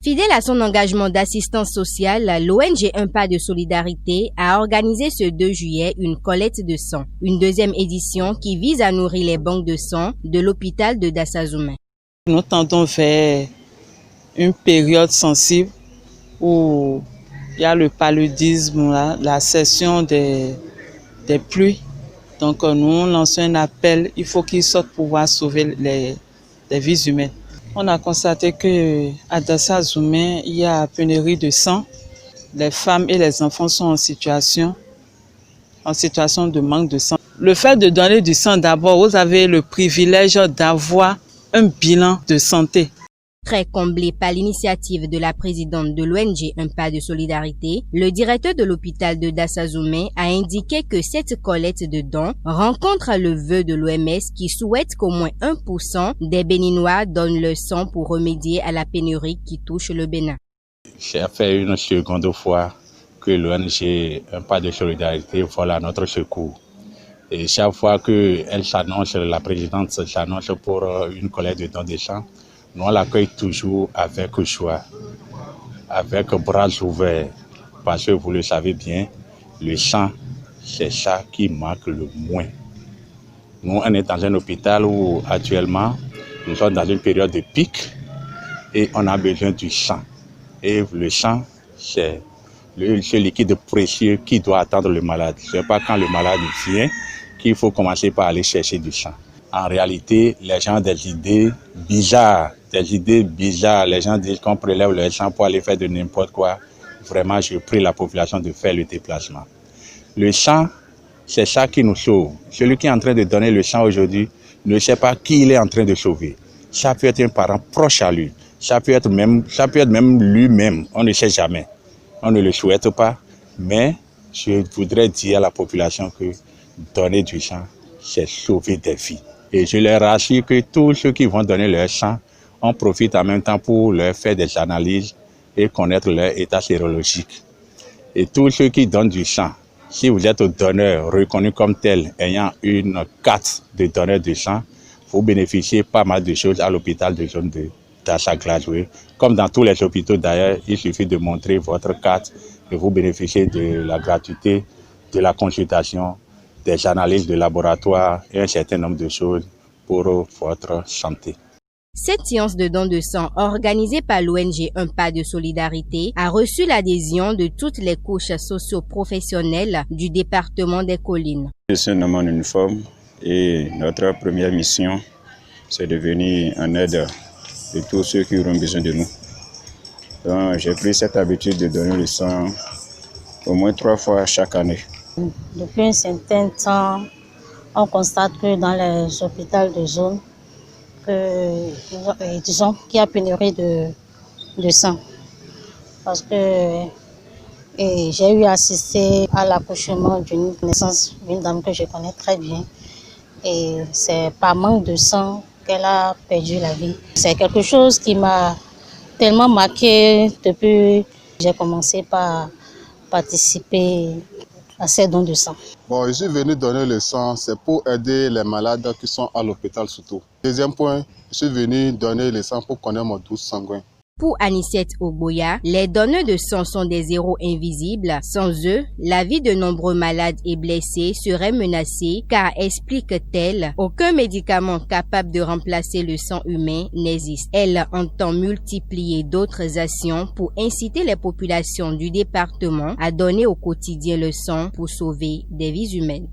Fidèle à son engagement d'assistance sociale, l'ONG Un Pas de Solidarité a organisé ce 2 juillet une collecte de sang, une deuxième édition qui vise à nourrir les banques de sang de l'hôpital de Dassazoumé. Nous tendons vers une période sensible où il y a le paludisme, la cession des pluies. Donc nous lançons un appel, il faut qu'ils sortent pour pouvoir sauver les vies humaines. On a constaté qu'à Dassazoumé, il y a pénurie de sang. Les femmes et les enfants sont en situation de manque de sang. Le fait de donner du sang, d'abord, vous avez le privilège d'avoir un bilan de santé. Très comblé par l'initiative de la présidente de l'ONG Un Pas de Solidarité, le directeur de l'hôpital de Dassazoumé a indiqué que cette collecte de dons rencontre le vœu de l'OMS qui souhaite qu'au moins 1% des Béninois donnent le sang pour remédier à la pénurie qui touche le Bénin. J'ai fait une seconde fois que l'ONG Un Pas de Solidarité vole à notre secours. Et chaque fois qu'elle s'annonce, la présidente s'annonce pour une collecte de dons de sang, nous on l'accueille toujours avec joie, avec bras ouverts, parce que vous le savez bien, le sang, c'est ça qui manque le moins. Nous, on est dans un hôpital où actuellement, nous sommes dans une période de pic et on a besoin du sang. Et le sang, c'est ce liquide précieux qui doit attendre le malade. Ce n'est pas quand le malade vient qu'il faut commencer par aller chercher du sang. En réalité, les gens ont des idées bizarres. Les gens disent qu'on prélève le sang pour aller faire de n'importe quoi. Vraiment, je prie la population de faire le déplacement. Le sang, c'est ça qui nous sauve. Celui qui est en train de donner le sang aujourd'hui ne sait pas qui il est en train de sauver. Ça peut être un parent proche à lui. Ça peut être même lui-même. On ne sait jamais. On ne le souhaite pas. Mais je voudrais dire à la population que donner du sang, c'est sauver des vies. Et je leur rassure que tous ceux qui vont donner leur sang, on profite en même temps pour leur faire des analyses et connaître leur état sérologique. Et tous ceux qui donnent du sang, si vous êtes donneur reconnu comme tel, ayant une carte de donneur de sang, vous bénéficiez pas mal de choses à l'hôpital de zone de Dassa-Glazoué. Comme dans tous les hôpitaux d'ailleurs, il suffit de montrer votre carte et vous bénéficiez de la gratuité, de la consultation, des analyses de laboratoire et un certain nombre de choses pour votre santé. Cette séance de don de sang organisée par l'ONG Un Pas de Solidarité a reçu l'adhésion de toutes les couches socio-professionnelles du département des Collines. Je suis un homme en uniforme et notre première mission, c'est de venir en aide de tous ceux qui auront besoin de nous. Donc, j'ai pris cette habitude de donner le sang au moins 3 fois chaque année. Depuis un certain temps, on constate que dans les hôpitaux de zone, disons qu'il y a pénurie de sang. Parce que j'ai eu assisté à l'accouchement d'une naissance d'une dame que je connais très bien. Et c'est par manque de sang qu'elle a perdu la vie. C'est quelque chose qui m'a tellement marqué depuis que j'ai commencé par participer à ces dons de sang. Bon, je suis venu donner le sang, c'est pour aider les malades qui sont à l'hôpital surtout. Deuxième point, je suis venu donner le sang pour connaître mon douce sanguin. Pour Anicette Ogboya, les donneurs de sang sont des héros invisibles. Sans eux, la vie de nombreux malades et blessés serait menacée car, explique-t-elle, aucun médicament capable de remplacer le sang humain n'existe. Elle entend multiplier d'autres actions pour inciter les populations du département à donner au quotidien le sang pour sauver des vies humaines.